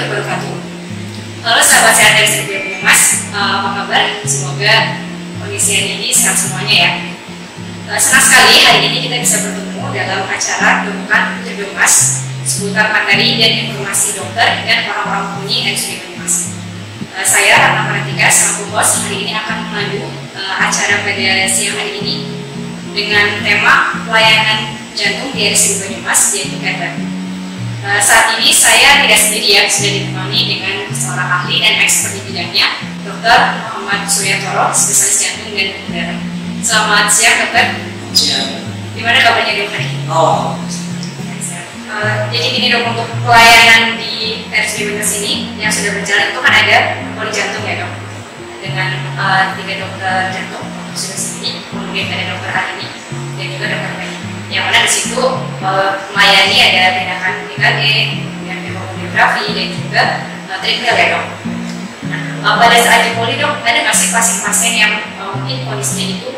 wabarakatuh. Halo sahabat sehat dari Sriwijaya Mas, apa kabar? Semoga kondisi hari ini sehat semuanya ya. Senang sekali hari ini kita bisa bertemu dalam acara Gemukan Putri Mas seputar materi dan informasi dokter dan orang-orang pengunjung dari Sriwijaya Mas. Saya Ratna Prantika selaku host hari ini akan memandu acara pada siang hari ini dengan tema pelayanan jantung di RSUD Mas yaitu catheter. Saat ini saya tidak sendiri ya, sudah ditemani dengan seorang ahli dan expert di bidangnya, Dr. Muhammad Suryatoro, spesialis jantung dan payudara. Selamat siang, dokter. Siang. Gimana kabarnya dok hari ini? Oh. Jadi gini dok, untuk pelayanan di RSUD ini yang sudah berjalan itu kan ada poli jantung ya dok, dengan 3 dokter jantung sudah sendiri, kemudian ada dokter Arini dan juga dokter Bayi. Yang mana di situ melayani ada tindakan EKG, kemudian hemodiografi dan juga treatment ya dok. Pada saat di poli dok, ada nggak sih pasien-pasien yang mungkin kondisinya itu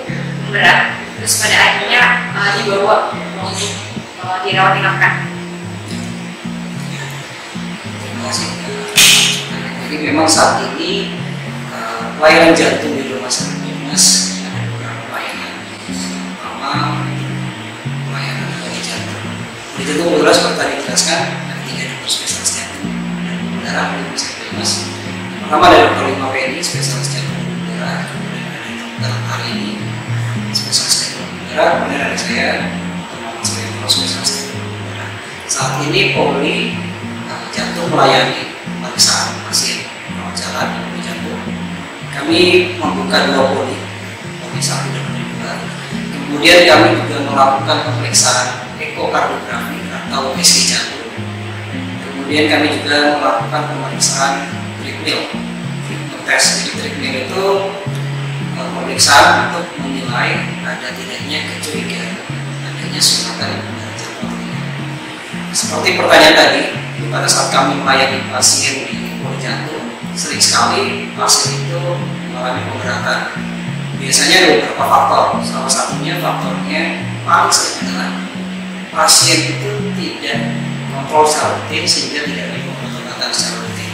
berat, terus pada akhirnya dibawa untuk dirawat inapkan? Terima kasih. Jadi memang saat ini pelayanan jantung di rumah sakit Mas ada beberapa pelayanan. Pertama, pelayanan poli jantung. Poli jantung kebetulan seperti tadi dijelaskan ada 3 dokter spesialis jantung dan payudara di rumah sakit Mas. Pertama ada Dr. Lima Peni, spesialis jantung dan payudara, kemudian ada Dr. Arini, spesialis jantung dan payudara, kemudian ada saya, Dr. Muhammad Suryatoro, spesialis jantung dan payudara. Saat ini poli jantung melayani pemeriksaan pasien rawat jalan poli jantung. Kami membuka 2 poli 1 dan poli 2. Kemudian kami juga melakukan pemeriksaan ekokardiografi atau USG jantung. Kemudian kami juga melakukan pemeriksaan treadmill tes. Jadi treadmill itu pemeriksaan untuk menilai ada tidaknya kecurigaan adanya sumbatan pada jantung. Seperti pertanyaan tadi, pada saat kami melayani pasien di poli jantung, sering sekali pasien itu mengalami pemberatan. Biasanya ada beberapa faktor. Salah satunya faktornya paling sering adalah pasien itu tidak kontrol secara rutin sehingga tidak ada pengobatan secara rutin.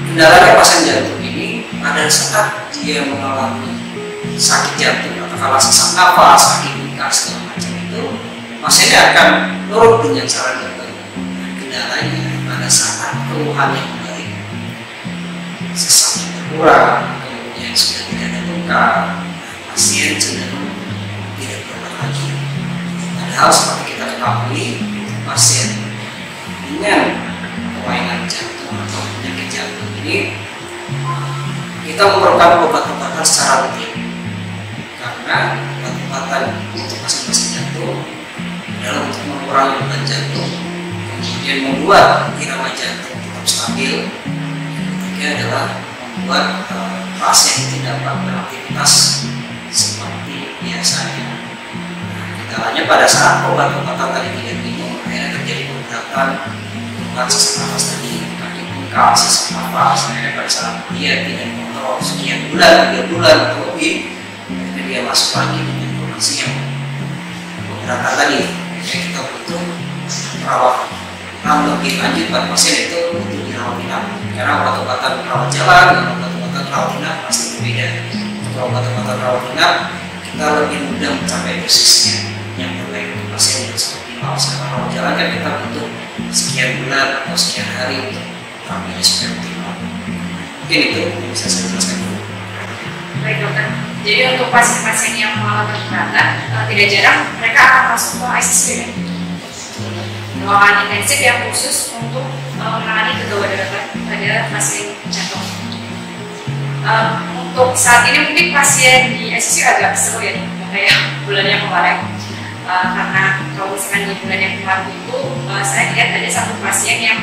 Kendalanya pasien jantung ini pada saat dia mengalami sakit jantung atau kalau sesak nafas, sakit bingkai segala macam itu, pasiennya akan nurut dengan saran dokter. Kendalanya pada saat keluhan yang membaik, sesaknya berkurang, kemudian sudah tidak ada luka, pasien cenderung tidak berobat lagi. Padahal seperti kita ketahui, pasien dengan kelainan jantung atau penyakit jantung ini kita memerlukan obat-obatan secara rutin, karena obat-obatan untuk pasien-pasien jantung adalah untuk mengurangi beban jantung, kemudian membuat irama jantung tetap stabil. Ketiga adalah membuat pasien tidak dapat beraktivitas seperti biasanya. Kendalanya pada saat obat-obatan tadi tidak minum, akhirnya terjadi pemberatan beban sesak nafas tadi, kaki bengkak, sesak nafas. Akhirnya pada saat dia tidak kontrol sekian bulan, 3 bulan atau lebih, akhirnya dia masuk lagi dengan kondisi yang pemberatan tadi. Akhirnya kita butuh perawatan lebih lanjut pada pasien itu butuh dirawat inap, karena obat-obatan rawat jalan dan obat-obatan rawat inap pasti berbeda. Untuk obat-obatan rawat inap kita lebih mudah mencapai dosisnya yang terbaik untuk pasien yang optimal. Sekarang rawat jalan kan kita butuh sekian bulan atau sekian hari untuk terapinya supaya optimal. Mungkin itu yang bisa saya jelaskan dulu. Baik dokter. Jadi untuk pasien-pasien yang mengalami pemberatan, tidak jarang mereka akan masuk ke ICU ya? Ruangan intensif yang khusus untuk menangani kegawat darurat pada pasien jantung. Untuk saat ini mungkin pasien di ICU agak seru ya, kayak bulan yang kemarin. Karena kalau misalkan di bulan yang kemarin itu saya lihat ada 1 pasien yang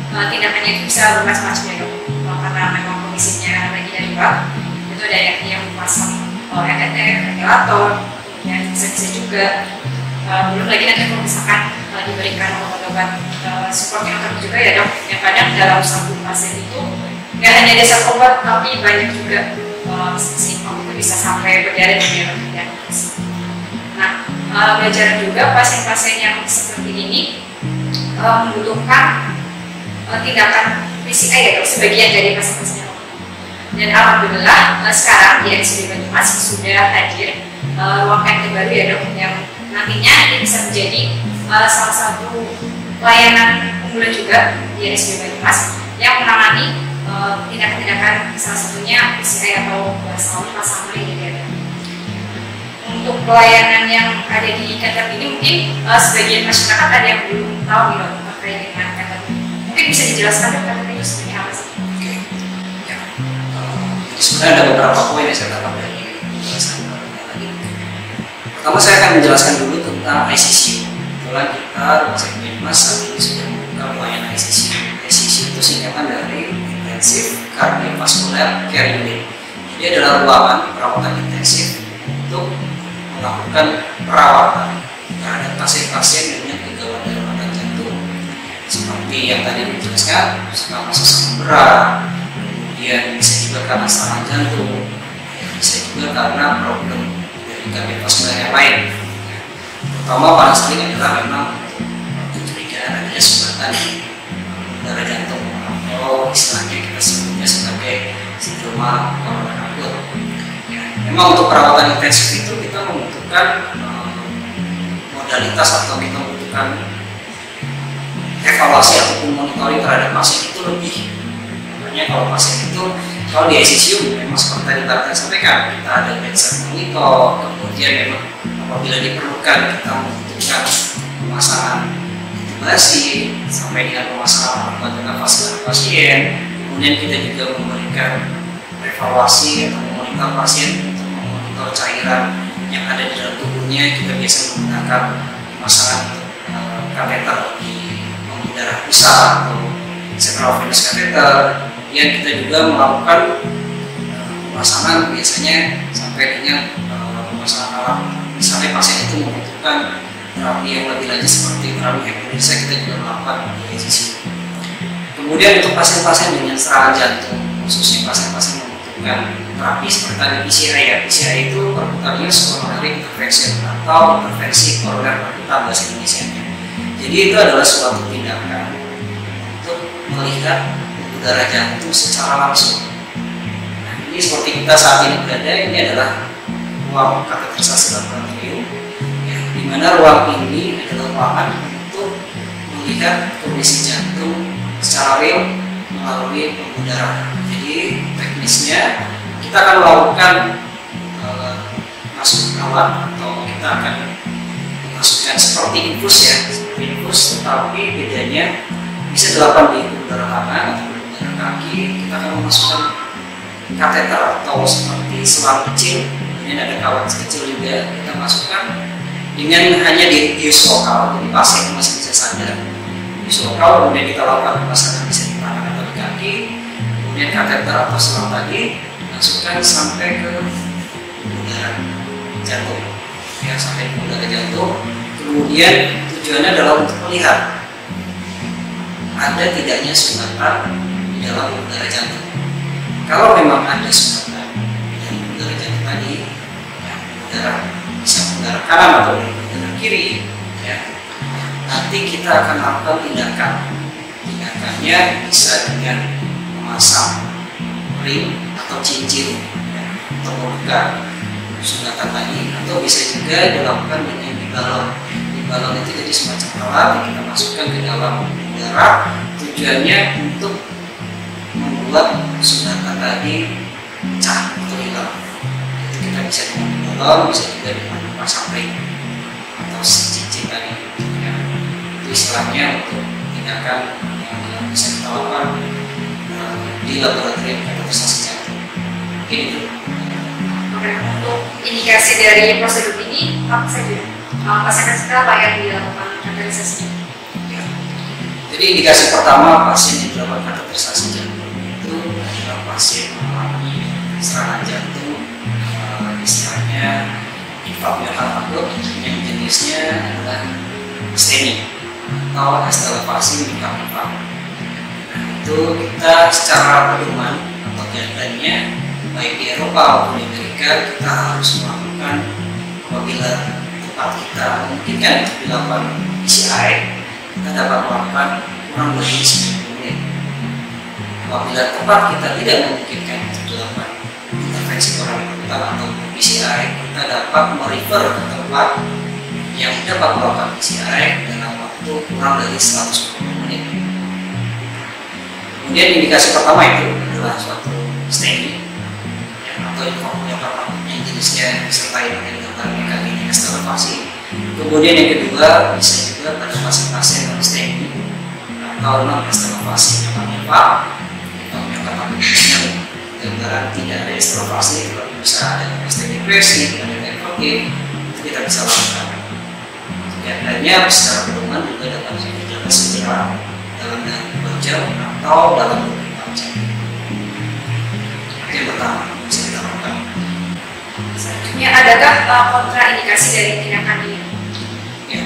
tindakannya itu bisa bermacam-macam ya dok. Karena memang kondisinya lagi darurat, itu ada yang memasang kateter, ventilator, kemudian bisa juga belum lagi nanti kalau misalkan diberikan obat-obat support yang tertentu juga ya dok, yang kadang dalam 1 pasien itu nggak hanya ada 1 obat tapi banyak juga simptom itu bisa sampai berdarah-darah dan nah belajar juga pasien-pasien yang seperti ini membutuhkan tindakan PCI atau sebagian dari pasien-pasien. Dan alhamdulillah sekarang di RSUD Banyumas sudah hadir ruang kanker baru ya dok, yang nantinya ini bisa menjadi salah satu pelayanan unggulan juga di RSUD Banyumas yang menangani tindakan-tindakan salah satunya PCI atau plasma ini ya. Untuk pelayanan yang ada di kantor ini mungkin sebagian masyarakat ada yang belum tahu nih dok terkait dengan kantor ini. Mungkin bisa dijelaskan dok kantor ini seperti apa sih? Oke. Ya. Sebenarnya ada beberapa poin yang saya dapat dari penjelasan tadi. Pertama saya akan menjelaskan dulu tentang ICCU. Kebetulan kita rumah sakit Banyumas saat ini sudah membuka pelayanan ICCU. ICCU itu singkatan dari Intensive Cardiovascular Care Unit. Jadi adalah ruangan perawatan intensif untuk melakukan perawatan terhadap pasien-pasien dengan gangguan daratan jantung, seperti yang tadi dijelaskan, selama sesak berat, kemudian bisa juga karena serangan jantung, bisa juga karena problem dari kardiovaskular yang lain. Pertama paling sering adalah memang mencurigakan adanya sumbatan darah jantung atau istilahnya kita sebutnya sebagai sindroma koroner akut. Memang untuk perawatan intensif itu kita membutuhkan modalitas atau kita membutuhkan evaluasi ataupun monitoring terhadap pasien itu lebih. Makanya kalau pasien itu kalau di ICU memang seperti tadi kita sampaikan, kita ada bedside monitor, kemudian memang apabila diperlukan kita membutuhkan pemasangan intubasi sampai dengan pemasangan alat bantu nafas pada pasien. Kemudian kita juga memberikan evaluasi atau memonitor pasien untuk memonitor cairan yang ada di dalam tubuhnya. Kita biasa menggunakan pemasangan kateter di pembuluh darah pusat atau central venous catheter. Kemudian kita juga melakukan pemasangan biasanya sampai dengan pemasangan alat. Misalnya pasien itu membutuhkan terapi yang lebih lanjut seperti terapi hemodialisa, kita juga melakukan di ICU. Kemudian untuk pasien-pasien dengan serangan jantung, khususnya pasien-pasien membutuhkan terapi seperti tadi PCI ya. PCI itu perkutaneous coronary intervention atau intervensi koroner perkutan bahasa Indonesia-nya. Jadi itu adalah suatu tindakan untuk melihat udara jantung secara langsung. Nah, ini seperti kita saat ini berada, ini adalah ruang kateterisasi laboratorium, ya, di mana ruang ini adalah ruangan untuk melihat kondisi jantung secara real melalui pembuluh darah. Jadi teknisnya kita akan melakukan masuk alat atau kita akan memasukkan seperti infus ya, seperti infus, tetapi bedanya bisa dilakukan di pembuluh darah tangan atau pembuluh darah kaki. Kita akan memasukkan kateter atau seperti selang kecil, kemudian ada kawat kecil juga kita masukkan dengan hanya di bius lokal, jadi pasien masih bisa sadar. Bius lokal kemudian kita lakukan pemasangan bisa di tangan atau di kaki, kemudian kateter atau selang tadi masukkan sampai ke udara jantung, ya, sampai ke udara jantung. Kemudian tujuannya adalah untuk melihat ada tidaknya sumbatan di dalam udara jantung. Kalau memang ada sumbatan di dalam udara jantung tadi, ya, udara bisa udara kanan atau udara kiri, ya, nanti kita akan lakukan tindakan. Tindakannya bisa dengan memasang ring atau cincin, ya, untuk membuka sumbatan tadi, atau bisa juga dilakukan dengan di balon. Di balon itu jadi semacam alat yang kita masukkan ke dalam udara, tujuannya untuk membuat sumbatan tadi pecah atau hilang. Jadi kita bisa dengan di balon, bisa juga dengan memasang ring atau cincin tadi, ya. Itu istilahnya untuk tindakan yang bisa kita lakukan di laboratorium kateterisasi jantung. Mungkin itu. Untuk indikasi dari prosedur ini apa saja? Pasien-pasien apa yang dilakukan kateterisasi? Ya. Jadi indikasi pertama pasien yang dilakukan kateterisasi jantung itu adalah pasien mengalami serangan jantung, istilahnya infak miokardial akut, yang jenisnya adalah STEMI atau estelevasi miokardial. Itu kita secara pedoman atau guideline-nya baik di Eropa maupun di Amerika, kita harus melakukan apabila tempat kita memungkinkan untuk dilakukan PCI, kita dapat melakukan kurang lebih 90 menit. Apabila tempat kita tidak memungkinkan untuk dilakukan intervensi koroner atau PCI, kita dapat merefer ke tempat yang dapat melakukan PCI dalam waktu kurang dari 120 menit. Kemudian indikasi pertama itu adalah suatu STEMI atau yang jenisnya disertai dengan gambar mekanik ekstelevasi. Kemudian yang kedua bisa juga pada pasien-pasien non STEMI atau non ekstelevasi yang menimpa atau menyebabkan gambaran tidak ada ekstelevasi, kalau bisa ada STEMI depresi, ada nephrotik, itu kita bisa lakukan. Keadaannya secara pedoman juga dapat berjalan segera dalam 2 jam atau dalam 24 jam. Itu yang pertama bisa kita lakukan. Selanjutnya, adakah kontraindikasi dari tindakan ini? Ya.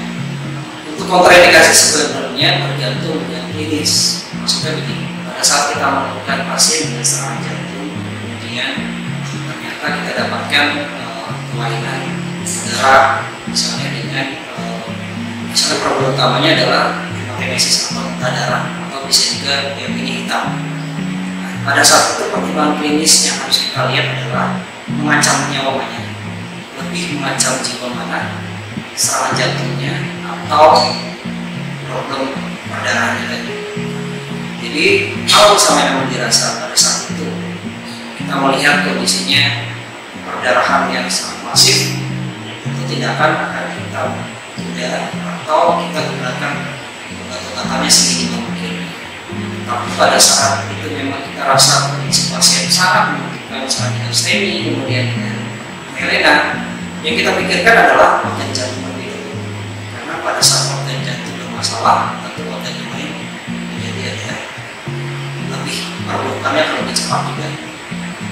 Untuk kontraindikasi sebenarnya tergantung dengan klinis. Maksudnya begini, pada saat kita menemukan pasien dengan serangan jantung, kemudian ternyata kita dapatkan kelainan darah, misalnya dengan misalnya problem utamanya adalah hematemesis atau muntah darah, atau bisa juga ini hitam. Nah, pada saat itu pertimbangan klinis yang harus kita lihat adalah mengancam nyawanya, lebih mengancam jiwa mana, serangan jantungnya atau problem perdarahannya tadi. Jadi kalau misalnya memang dirasa pada saat itu kita melihat kondisinya perdarahan yang sangat masif, itu tindakan akan kita tunda atau kita gunakan obat-obatannya seminimal mungkin. Tapi pada saat itu memang kita rasa kondisi pasien sangat membutuhkan, misalnya dengan STEMI, kemudian dengan melena, yang kita pikirkan adalah organ jantung itu. Karena pada saat organ jantung bermasalah, tentu organ yang lain menjadi ada lebih perburukannya akan lebih cepat juga.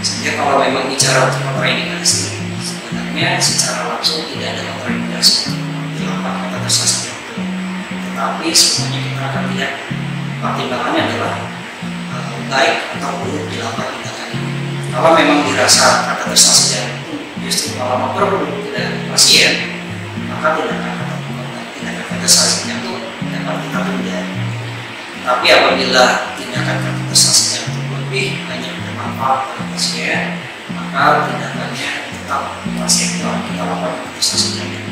Sehingga kalau memang bicara untuk kontraindikasi, sebenarnya secara langsung tidak ada kontraindikasi dilakukan kateterisasi jantung. Tetapi semuanya kita akan lihat pertimbangannya adalah baik atau buruk dilakukan tindakan ini. Kalau memang dirasa kateterisasi jantung justru malah memperburuk dari pasien, maka tindakan kateterisasi jantung dapat kita tunda. Tapi apabila tindakan kateterisasi jantung lebih banyak bermanfaat pada pasien, maka tindakannya tetap pasien itu kita lakukan kateterisasi jantung.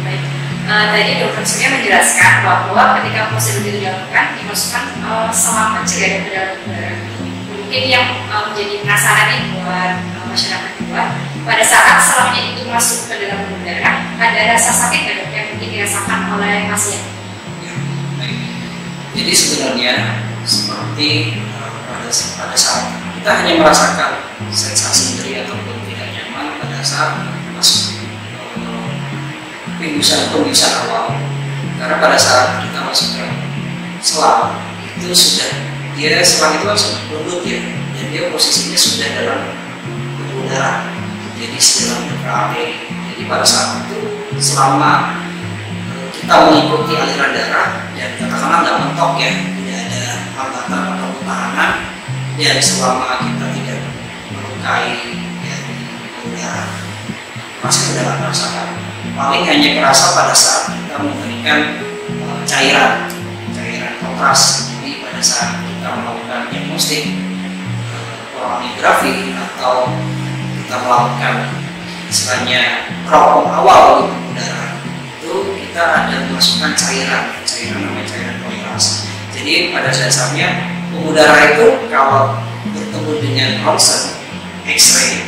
Baik. Tadi Dr. Surya menjelaskan bahwa ketika prosedur itu dilakukan dimasukkan selang pencegah ke dalam udara. Mungkin yang menjadi penasaran nih buat masyarakat luar, pada saat selangnya itu masuk ke dalam udara, ada rasa sakit nggak dok yang mungkin dirasakan oleh pasien? Ya, baik. Jadi sebenarnya seperti pada saat kita hanya merasakan sensasi nyeri ataupun tidak nyaman pada saat masuk pembiusan awal, karena pada saat kita masuk ke selang itu sudah selang itu kan sudah lembut ya, dan dia posisinya sudah dalam udara, jadi dalam berarti. Jadi pada saat itu selama kita mengikuti aliran darah dan katakanlah nggak mentok ya, tidak ada hambatan atau pertahanan, dan selama kita tidak melukai ya, udara, masih tidak merasakan. Paling hanya kerasa pada saat kita memberikan cairan kontras. Jadi pada saat kita melakukan diagnostik koroniografi atau kita melakukan istilahnya teropong awal di udara, itu kita ada memasukkan cairan namanya cairan kontras. Jadi pada dasarnya udara itu kalau bertemu dengan ronsen X-ray,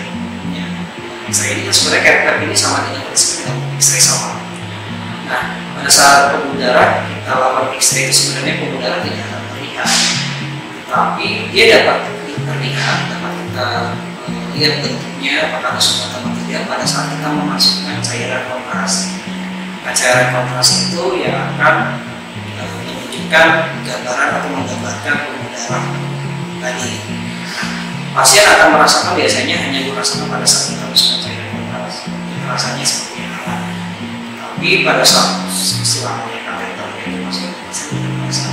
X-ray ini sebenarnya kayak ini sama dengan X-ray sama. Nah, pada saat pembuluh darah kita lakukan X-ray itu sebenarnya pembuluh darah tidak akan terlihat, tapi dia dapat terlihat, dapat kita lihat bentuknya apakah ada sumbatan atau tidak pada saat kita memasukkan cairan kontras. Nah, cairan kontras itu yang akan menunjukkan gambaran atau menggambarkan pembuluh darah tadi. Pasien akan merasakan biasanya hanya dirasakan pada saat kita masukkan cairan kontras, rasanya seperti apa. Tapi pada saat selama kateter itu masih tidak merasa.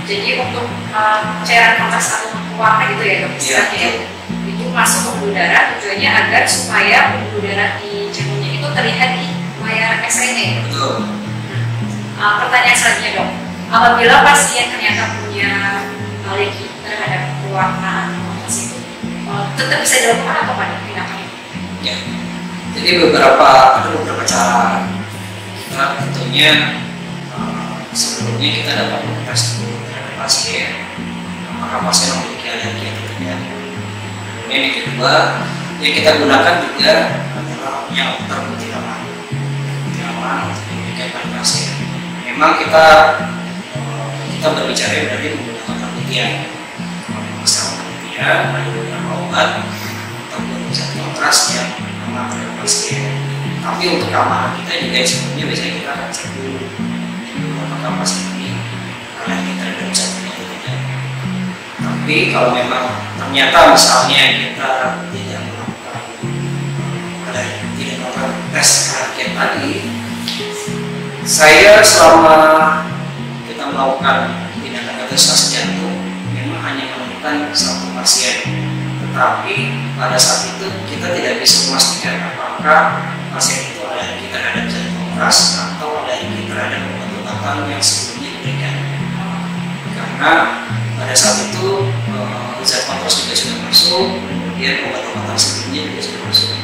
Jadi untuk cairan kontras atau warna gitu ya dok, istilahnya itu masuk ke pembuluh darah, tujuannya agar supaya pembuluh darah di jantungnya itu terlihat di layar X-ray-nya ya. Betul. Pertanyaan selanjutnya dok, apabila pasien ternyata punya lagi terhadap pewarnaan otot itu tetap bisa dilakukan atau pada tindakan? Ya, jadi ada beberapa cara. Kita tentunya sebelumnya kita dapat mengetes dulu terhadap pasien apakah pasien memiliki alergi atau tidak. Kemudian yang kedua yang kita gunakan juga adalah yang terbukti aman untuk diberikan pada pasien. Memang kita berbicara berarti menggunakan penelitian. Kalau memang secara penelitian ada beberapa obat ataupun zat kontras yang aman pada pasien. Tapi untuk keamanan kita juga sebelumnya biasanya kita akan cek dulu apakah pasien ini alergi terhadap zat ini atau tidak. Tapi kalau memang ternyata misalnya kita tidak melakukan tes alergen tadi, saya selama kita melakukan tindakan kateterisasi jantung memang hanya menemukan satu pasien, tetapi pada saat itu kita tidak bisa memastikan apakah pasien itu alergi terhadap zat kontras atau alergi terhadap obat-obatan yang sebelumnya diberikan. Karena pada saat itu zat kontras juga sudah masuk, kemudian obat-obatan sebelumnya juga sudah masuk.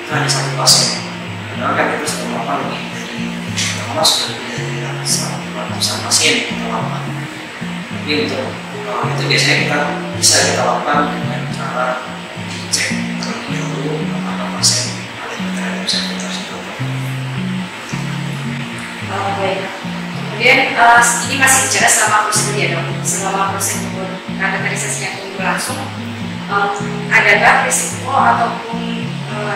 Itu hanya satu pasien. Padahal kan kita sudah melakukan lebih dari sudah lebih dari ratusan pasien kita lakukan. Tapi untuk itu biasanya kita bisa kita lakukan dengan cara dicek terlebih dahulu apakah pasien alergi terhadap zat kontras itu. Baik. Kemudian ini masih bicara selama prosedur ya dok. Selama prosedur kateterisasi jantung berlangsung, adakah risiko ataupun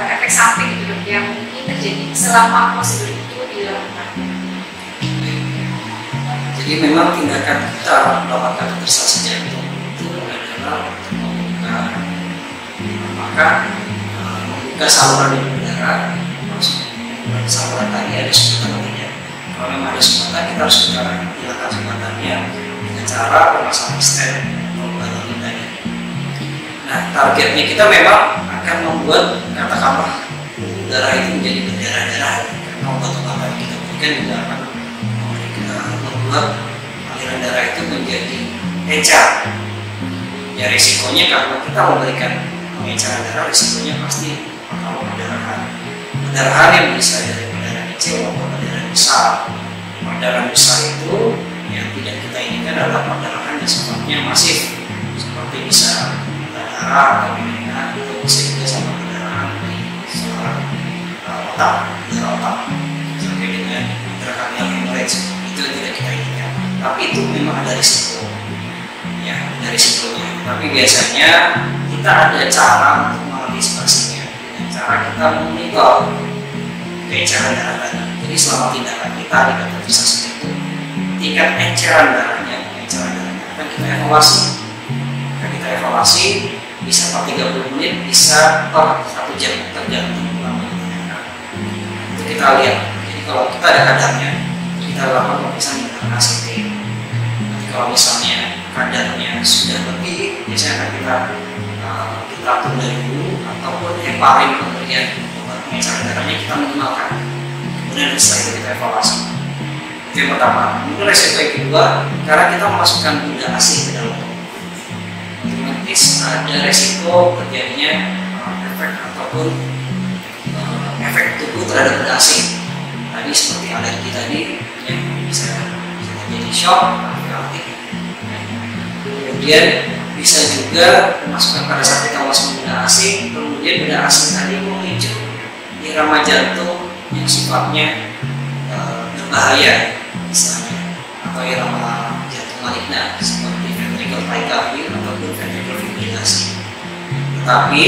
efek samping gitu dok yang mungkin terjadi selama prosedur itu dilakukan? Jadi memang tindakan kita melakukan kateterisasi jantung itu adalah untuk membuka saluran di udara. Maksudnya saluran tadi ada sumbatan atau tidak. Kalau memang ada sumbatan, kita harus hilangkan sumbatannya dengan cara memasang stent atau balon tadi. Nah, targetnya kita memang akan membuat katakanlah udara itu menjadi berdarah-darah, karena obat-obatan kita berikan juga akan membuat aliran darah itu menjadi encer. Ya risikonya karena kita memberikan pengenceran darah, risikonya pasti kalau pendarahan yang bisa dari perdarahan kecil maupun perdarahan besar. Perdarahan besar itu yang tidak kita inginkan adalah perdarahan yang sifatnya masif, seperti bisa darah atau pneumonia, itu bisa juga sama perdarahan di saluran otak, darah otak, sampai dengan intrakranial hemorrhage, itu tidak kita inginkan. Tapi itu memang ada risiko, ya ada risikonya. Tapi biasanya kita ada cara untuk mengantisipasinya dengan cara kita memonitor keenceran darah tadi. Jadi selama tindakan kita di kateterisasi itu tingkat enceran darahnya akan kita evaluasi. Kita evaluasi bisa per 30 menit, bisa per 1 jam tergantung lama tindakan. Itu kita lihat. Jadi kalau kita ada kadarnya, kita lakukan pemeriksaan menggunakan ACT. Nanti kalau misalnya kadarnya sudah lebih, biasanya akan kita tunda dulu ataupun heparin pemberian obat pengenceran darahnya kita minimalkan. Kemudian setelah itu kita evaluasi. Itu yang pertama. Mungkin resiko yang kedua, karena kita memasukkan benda asing ke dalam tubuh, otomatis ada resiko terjadinya efek ataupun efek tubuh terhadap benda asing. Tadi seperti alergi tadi yang bisa terjadi shock, anafilatik. Kemudian bisa juga memasukkan pada saat kita masuk benda asing, kemudian benda asing tadi memicu irama jantung yang sifatnya berbahaya, misalnya, atau irama jantung maligna seperti ventricular tachycardia ataupun ventricular fibrillasi. Tetapi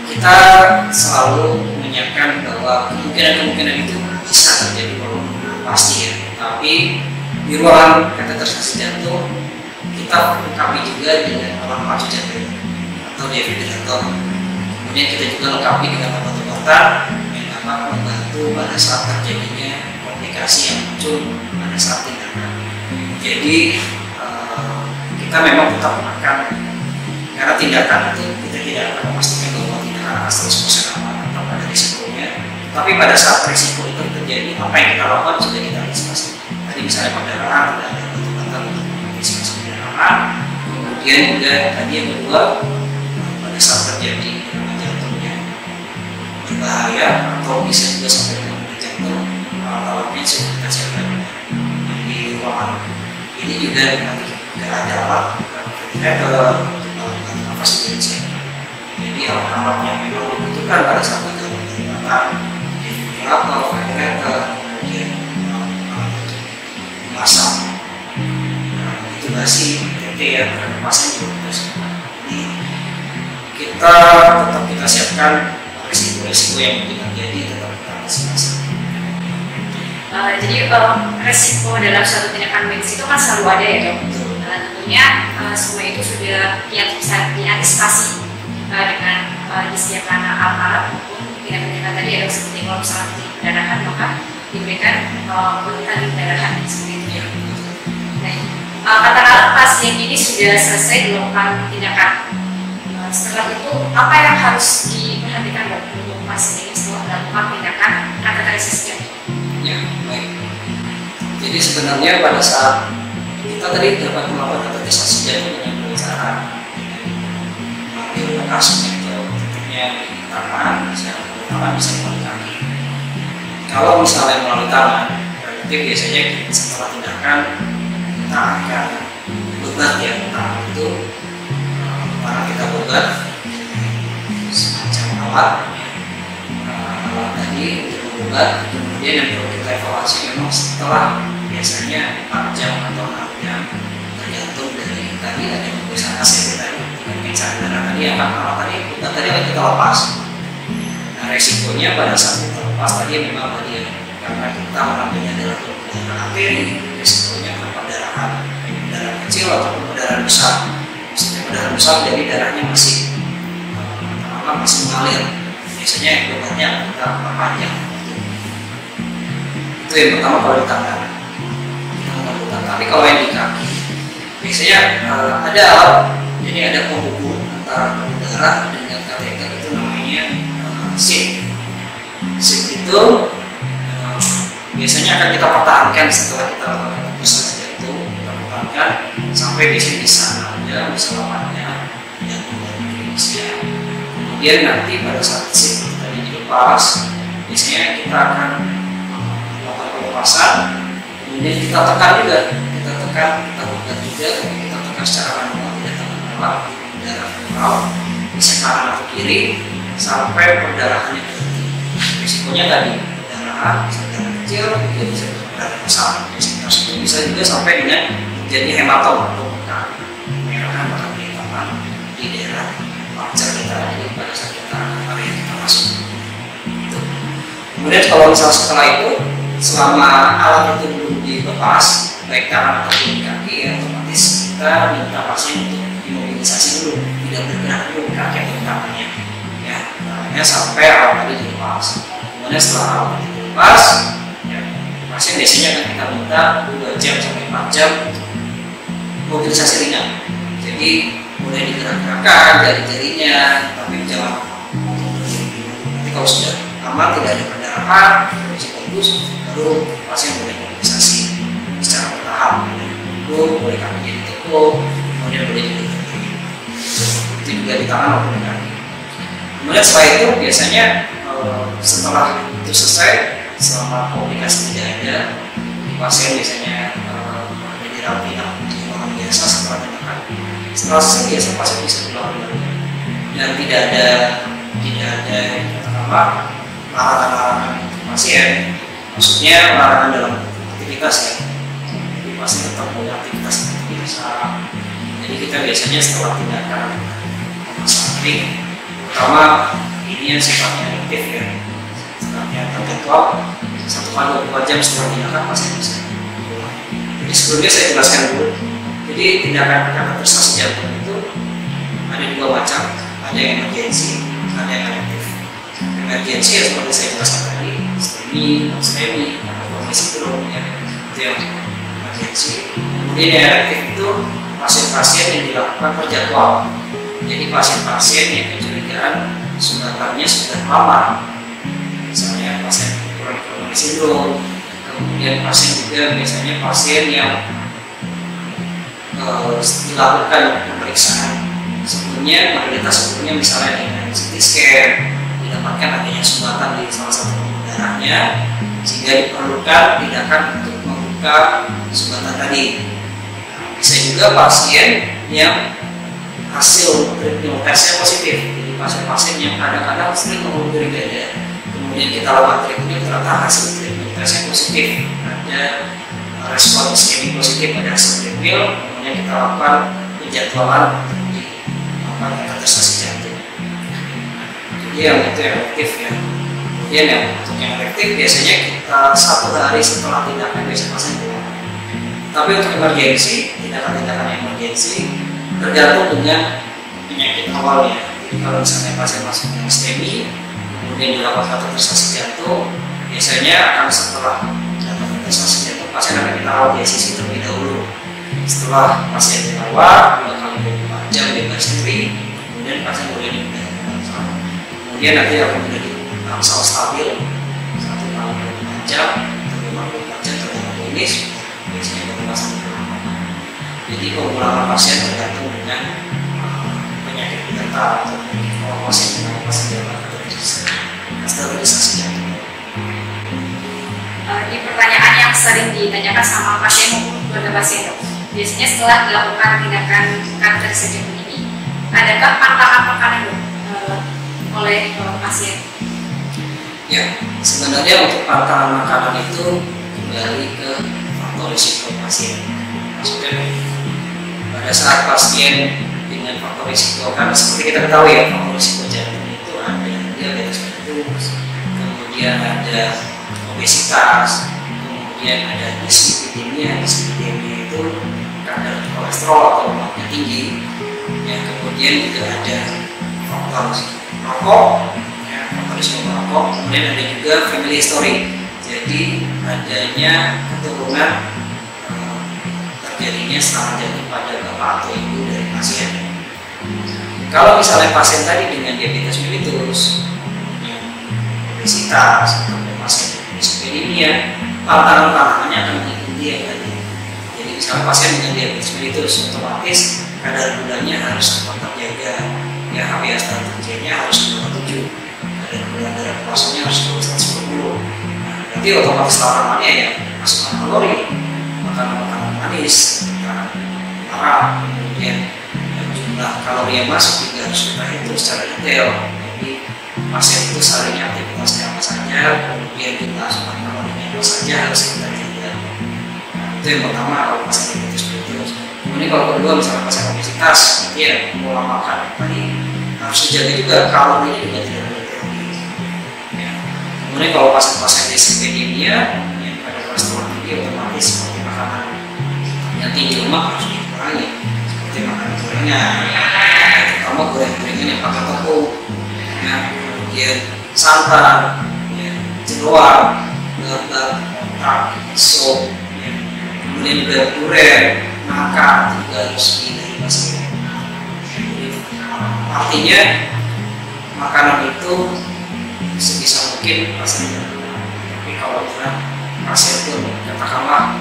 kita selalu menyiapkan bahwa kemungkinan itu bisa terjadi, walaupun pasti ya. Tapi di ruangan kateterisasi jantung kita lengkapi juga dengan alat pacu jantung atau defibrillator. Kemudian kita juga lengkapi dengan obat-obatan yang dapat membantu pada saat terjadinya komplikasi yang muncul pada saat tindakan. Jadi kita memang tetap akan, karena tindakan itu kita tidak akan memastikan bahwa tindakan akan 100% aman atau ada risikonya. Tapi pada saat risiko itu terjadi, apa yang kita lakukan sudah kita antisipasi. Tadi misalnya perdarahan, ada obat-obatan untuk mengantisipasi perdarahan. tahan. Kemudian juga tadi yang kedua, pada saat terjadi jantungnya berbahaya atau bisa juga sampai dengan jantung, alat-alatnya sudah kita siapkan di ruangan. Ini juga nanti tidak ada alat ventilator, nafas emergency. Jadi alat-alat yang memang dibutuhkan pada saat gangguan penyebatan, ventilator, ventilator, kemudian masak, intubasi, TT ya, karena pasien juga terus. Jadi kita tetap kita siapkan risiko-risiko yang mungkin terjadi, tetap kita antisipasi. Jadi resiko dalam suatu tindakan medis itu kan selalu ada ya dok. Tentunya semua itu sudah bisa diantisipasi dengan disediakan alat-alat maupun tindakan tadi ya dok, seperti kalau misalnya terjadi perdarahan maka diberikan penurunan perdarahan seperti itu ya. Nah, katakanlah pasien ini sudah selesai dilakukan tindakan. Setelah itu apa yang harus diperhatikan dok untuk pasien ini setelah melakukan tindakan kateterisasi jantung? Ya, baik. Jadi sebenarnya pada saat kita tadi dapat melakukan kateterisasi jantung dengan cara mengambil kasnya atau tutupnya di tangan, bisa melalui kaki. Kalau misalnya melalui tangan, berarti biasanya setelah tindakan kita akan bebat ya tangan itu, karena kita bebat semacam alat tadi untuk membebat. Kemudian yang perlu kita evaluasi memang setelah biasanya 4 jam atau 6 jam tergantung dari tadi ada pemeriksaan ACT tadi dengan pemeriksaan darah tadi akan alat tadi akan kita lepas. Nah resikonya pada saat kita lepas tadi memang tadi karena kita mengambilnya darah arteri, resikonya perdarahan, darah kecil ataupun perdarahan besar. Maksudnya perdarahan besar jadi darahnya masih mengalir. Biasanya bebannya kita perpanjang. Itu yang pertama kalau di tangan. Tapi kalau yang di kaki, biasanya ada alat, jadi ada penghubung antara pembuluh darah dengan kateter itu namanya SIP. SIP itu biasanya akan kita pertahankan setelah kita lakukan tebusan jantung, kita pertahankan sampai biasanya bisa 6 jam, bisa 8 jam, jantung dari klinisnya. Kemudian nanti pada saat SIP tadi dilepas, biasanya kita akan melakukan pelepasan. Kemudian kita tekan juga, kita tekan juga, kita tekan secara manual, tidak tekan manual, darah manual, bisa kanan atau kiri, sampai perdarahannya berhenti. Risikonya tadi perdarahan, bisa darah kecil, juga bisa perdarahan besar. Itu bisa juga sampai dengan jadi hematom atau kemerahan bahkan pengetahuan di daerah pancar kita pada saat kita area kita masuk. Kemudian kalau misalnya setelah itu, selama alat itu belum dilepas, baik tangan atau di kaki, ya, otomatis kita minta pasien untuk dimobilisasi dulu, tidak bergerak dulu kaki atau tangannya, ya, namanya sampai alat tadi dilepas. Kemudian setelah alat itu dilepas, ya, pasien biasanya akan kita minta 2 jam sampai 4 jam mobilisasi ringan. Jadi mulai digerak-gerakkan jari-jarinya, tapi jangan. Nanti kalau sudah aman, tidak ada perdarahan, kondisi bagus, baru pasien boleh mobilisasi secara bertahap. Itu boleh kakinya ditekuk, kemudian boleh juga berdiri. Itu juga di tangan maupun di kaki. Kemudian setelah itu biasanya setelah itu selesai, selama komunikasi tidak ada, pasien biasanya ada dirawat inap di ruangan biasa setelah tindakan. Setelah selesai biasa pasien bisa pulang dan tidak ada katakanlah larangan pasien. Maksudnya larangan dalam aktivitas ya. Jadi pasien tetap punya aktivitas seperti biasa. Jadi kita biasanya setelah tindakan sakit, pertama ini yang sifatnya aktif ya, sifatnya terjadwal 1x24 jam setelah tindakan pasien bisa pulang. Jadi sebelumnya saya jelaskan dulu. Jadi tindakan kateterisasi jantung itu ada 2 macam, ada yang emergensi, ada yang aktif. Emergensi ya seperti saya jelaskan tadi, STEMI, atau kondisi drone ya, itu yang emergensi. Kemudian yang aktif itu pasien-pasien yang dilakukan per jadwal. Jadi pasien-pasien yang kecurigaan sumbatannya sudah lama, misalnya pasien kronik sindrom. Kemudian pasien juga biasanya pasien yang dilakukan pemeriksaan. Sebelumnya misalnya dengan CT scan didapatkan adanya sumbatan di salah satu pembuluh darahnya, sehingga diperlukan tindakan untuk membuka sumbatan tadi. Bisa juga pasien yang hasil treatment tesnya positif, jadi pasien-pasien yang kadang-kadang sering menghubungi dada, kemudian kita lakukan treatment, ternyata hasil treatment tesnya positif, ada respon iskemik positif pada hasil treatment, kemudian kita lakukan penjadwalan untuk melakukan kateterisasi jantung. Jadi yang itu efektif ya. Kemudian yang untuk yang efektif biasanya kita 1 hari setelah tindakan biasa pasien pulang. Tapi untuk emergensi, tindakan-tindakan emergensi tergantung dengan penyakit awalnya. Jadi kalau misalnya pasien masuk dengan STEMI, kemudian dilakukan kateterisasi jantung, biasanya akan setelah kateterisasi jantung pasien akan kita rawat di ICU terlebih dahulu. Setelah pasien dirawat 2 kali 24 jam bebas nyeri, kemudian pasien boleh dipindah ke bangsal. Kemudian nanti akan menjadi bangsal stabil 1 kali 24 jam atau 54 jam tergantung klinis, biasanya baru pasien dirawat. Jadi pemulangan pasien tergantung dengan penyakit penyerta atau kalau pasien dengan pasien dalam sterilisasi jantung. Ini pertanyaan yang sering ditanyakan sama pasien maupun keluarga pasien, dok. Biasanya setelah dilakukan tindakan kateterisasi jantung ini, adakah pantangan makanan, dok, oleh pasien? Ya, sebenarnya untuk pantangan makanan itu kembali ke faktor risiko pasien. Maksudnya pada saat pasien dengan faktor risiko, kan seperti kita ketahui ya, faktor risiko jantung itu ada diabetes mellitus, kemudian ada obesitas, kemudian ada dislipidemia. Dislipidemia itu kadar kolesterol atau lemaknya tinggi, ya, kemudian juga ada faktor rokok, ya, faktor risiko merokok, kemudian ada juga family history, jadi adanya keturunan terjadinya serangan jantung pada bapak atau ibu dari pasien. Kalau misalnya pasien tadi dengan diabetes mellitus, obesitas, atau pasien dislipidemia, pantangan-pantangannya akan mengikuti yang tadi. Jadi misalnya pasien dengan diabetes mellitus, otomatis kadar gulanya harus tetap terjaga, ya HbA1c-nya harus 27, kadar gula darah plasmanya harus 110. Nah, berarti otomatis larangannya ya asupan kalori, makanan manis, makanan haram, kemudian jumlah kalori yang masuk juga harus kita hitung secara detail. Jadi pasien itu seharinya aktivitasnya apa saja, kemudian jumlah asupan kalorinya apa saja harus kita jaga. Nah, itu yang pertama kalau pasien diabetes mellitus. Kemudian kalau kedua misalnya pasien obesitas, berarti ya pola makan tadi harus dijaga juga, kalorinya juga tidak boleh tinggi. Ya. Kemudian kalau pasien dislipidemia yang pada kolesterol tinggi, otomatis seperti makanan yang tinggi lemak harus dikurangi, seperti makanan gorengan, terutama gorengan yang pakai tepung, ya, kemudian santan, ya, jeroan, burger, otak, sop, ya, kemudian duren, nangka juga harus dihindari pasien. Artinya makanan itu sebisa mungkin pasien. Tapi kalau misalnya pasien itu katakanlah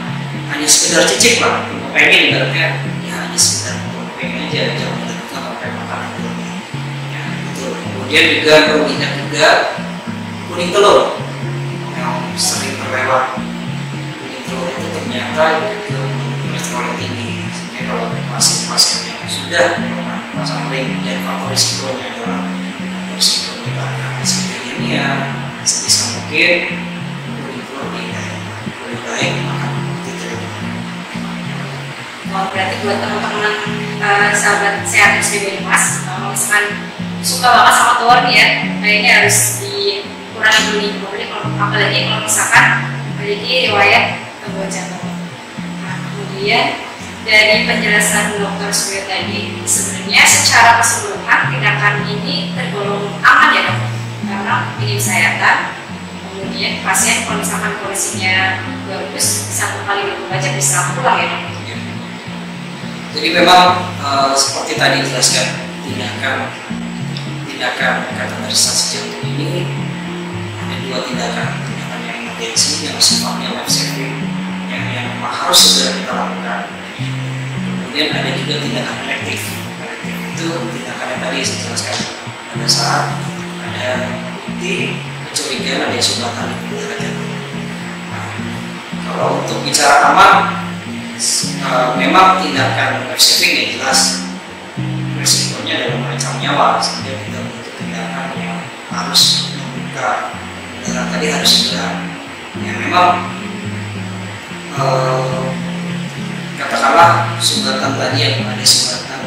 hanya sekedar cicip lah, pengen ibaratnya, ya hanya sekedar pengen aja, jangan benar-benar pakai makanan berlebih. Ya, itu. Kemudian juga perlu diingat juga kuning telur yang sering terlewat. Kuning telur itu ternyata juga kolesterol yang tinggi. Sehingga kalau pasien-pasien yang sudah pasang ring dan faktor risikonya adalah risiko dislipidemia, sebisa mungkin kuning telur lebih baik makan. Oh, berarti buat teman-teman sahabat sehat SDB Mas, kalau misalkan suka banget sama telur nih ya, kayaknya harus dikurangi dulu nih, apalagi kalau misalkan memiliki riwayat gangguan jantung. Nah, kemudian dari penjelasan dokter Suryo tadi, sebenarnya secara keseluruhan tindakan ini tergolong aman ya, dok, karena ini kesehatan. Kemudian pasien kalau misalkan kondisinya bagus, 1 kali 24 jam bisa pulang ya, dok. Jadi memang seperti tadi dijelaskan, tindakan kateterisasi jantung ini ada 2 tindakan yang emergensi yang sifatnya life saving, yang harus segera kita lakukan. Kemudian ada juga tindakan elektif. Elektif itu tindakan yang tadi saya jelaskan pada saat ada bukti kecurigaan ada sumbatan di pembuluh jantung. Nah, kalau untuk bicara aman, memang tindakan life saving yang jelas resikonya adalah mengancam nyawa, sehingga kita butuh tindakan yang harus membuka darah tadi harus segera. Ya memang katakanlah sumbatan tadi yang ada sumbatan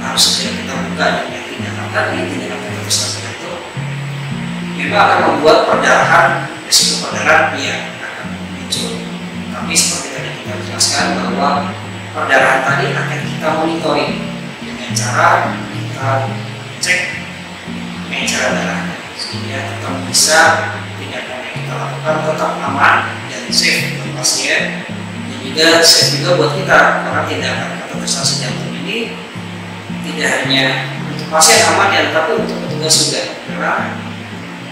harus segera kita buka dengan tindakan tadi, tindakan kateterisasi jantung, memang akan membuat perdarahan, risiko perdarahan yang akan muncul. Tapi seperti tadi kita jelaskan bahwa perdarahan tadi akan kita monitoring dengan cara kita cek pengecaran darah, sehingga tetap bisa tindakan yang kita lakukan tetap aman dan safe buat pasien, dan juga safe juga buat kita, karena tindakan kateterisasi jantung ini tidak hanya untuk pasien aman ya, tapi untuk petugas juga, karena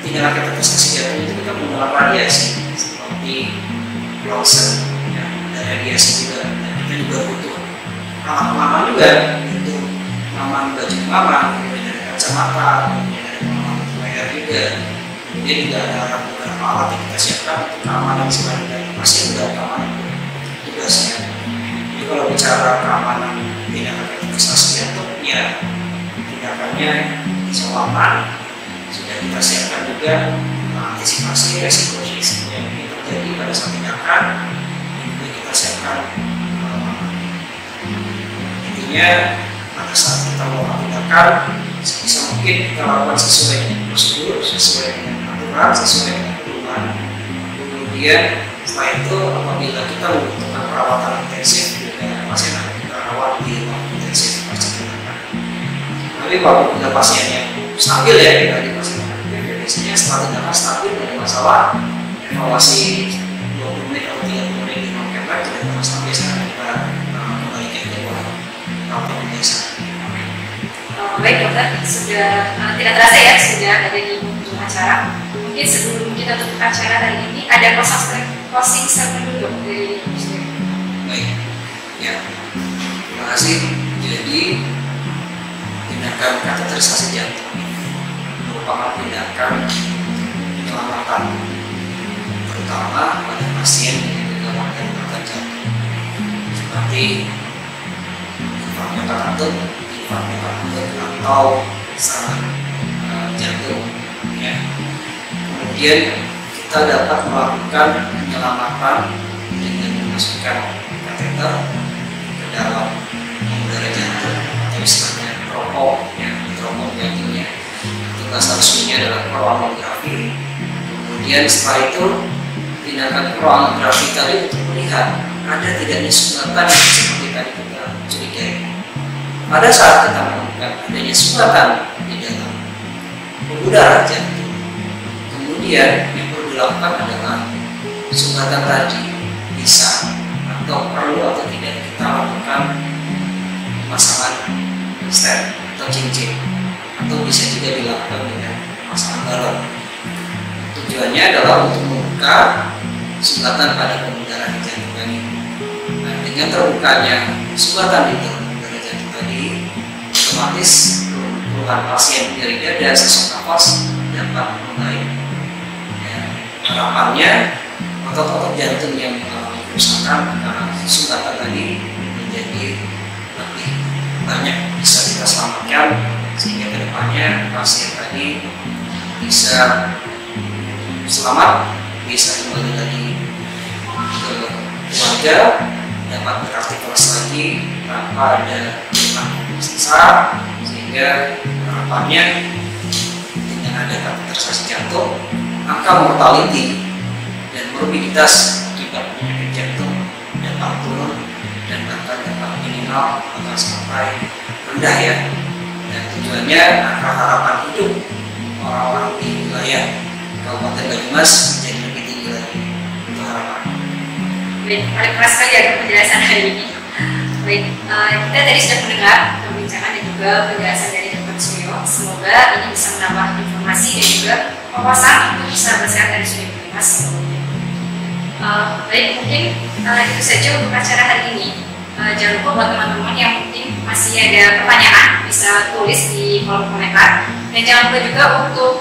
tindakan kateterisasi jantung itu kita menggunakan radiasi seperti ronsen, ya, dan radiasi juga, dan kita juga butuh alat pengaman juga, untuk pengaman baju pengaman, kemudian ada kacamata, kemudian ada pengaman layar juga. Kemudian juga ada beberapa alat yang kita siapkan untuk keamanan selain dari pasien dan keamanan tugasnya. Jadi kalau bicara keamanan tindakan kateterisasi jantung, ya tindakannya aman, sudah kita siapkan juga antisipasi resiko-resiko yang terjadi pada saat tindakan. Ini kita siapkan intinya pada saat kita melakukan tindakan sebisa mungkin kita lakukan sesuai dengan prosedur, sesuai dengan aturan, sesuai dengan pedoman. Kemudian setelah itu apabila kita membutuhkan perawatan intensif, juga pasien akan kita rawat di ruang intensif pasca tindakan. Tapi kalau kita pasien yang stabil ya, kita di pasien biasanya setelah tindakan stabil tidak ada masalah, evaluasi 20 menit atau 30 menit di ruang cath tidak ada masalah, biasanya kita kembalikan ke ruang rawat biasa. Baik dokter, sudah tidak terasa ya sudah ada di ujung acara. Mungkin sebelum kita tutup acara hari ini ada closing statement dulu dari Muslim. Baik, ya terima kasih. Jadi tindakan kateterisasi jantung merupakan tindakan penyelamatan, terutama pada pasien yang terganggu gangguan jantung seperti infark miokardium, atau serangan jantung. Ya. Kemudian kita dapat melakukan penyelamatan dengan memasukkan kateter ke dalam pembuluh jantung atau istilahnya teropong, ya, teropong jantungnya. Bahasa resminya adalah koronanografi. Kemudian setelah itu tindakan koronanografi tadi untuk melihat ada tidaknya sumbatan seperti tadi kita curigai. Pada saat kita menemukan adanya sumbatan di dalam pembuluh darah jantung, kemudian yang perlu dilakukan adalah sumbatan tadi bisa atau perlu atau tidak kita lakukan pemasangan stent atau cincin, atau bisa juga dilakukan dengan pemasangan balon. Tujuannya adalah untuk membuka sumbatan pada pembuluh darah jantung tadi. Nah, dengan terbukanya sumbatan di pembuluh darah jantung tadi, otomatis keluhan pasien dari dada, sesak nafas dapat membaik. Ya, harapannya otot-otot jantung yang mengalami kerusakan karena sumbatan tadi menjadi lebih banyak bisa kita selamatkan, sehingga kedepannya pasien tadi bisa selamat, bisa kembali lagi ke keluarga, dapat beraktivitas lagi tanpa ada keluhan siksa, sehingga harapannya dengan ada kateterisasi jantung, angka mortality dan morbiditas akibat penyakit jantung dapat turun dan bahkan dapat minimal atau sampai rendah ya. Dan tujuannya angka harapan hidup orang-orang di wilayah Kabupaten Banyumas menjadi lebih tinggi lagi. Itu harapan. Baik, terima kasih sekali atas penjelasan hari ini. Baik, kita tadi sudah mendengar perbincangan dan juga penjelasan dari Dr. Suryo. Semoga ini bisa menambah informasi dan juga wawasan untuk sahabat kesehatan dari Banyumas. Baik, mungkin itu saja untuk acara hari ini. Jangan lupa buat teman-teman yang mungkin masih ada pertanyaan bisa tulis di kolom komentar, dan jangan lupa juga untuk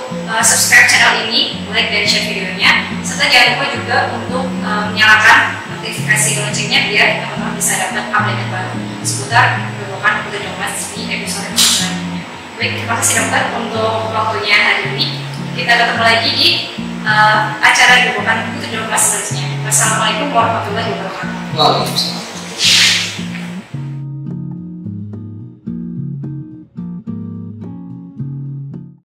subscribe channel ini, like dan share videonya, serta jangan lupa juga untuk menyalakan notifikasi loncengnya biar teman-teman bisa dapat update terbaru seputar perbuatan Putri Dongmas di episode selanjutnya. Baik, terima kasih dokter untuk waktunya hari ini. Kita ketemu lagi di acara perbuatan Putri Dongmas selanjutnya. Wassalamualaikum warahmatullahi wabarakatuh. Waalaikumsalam.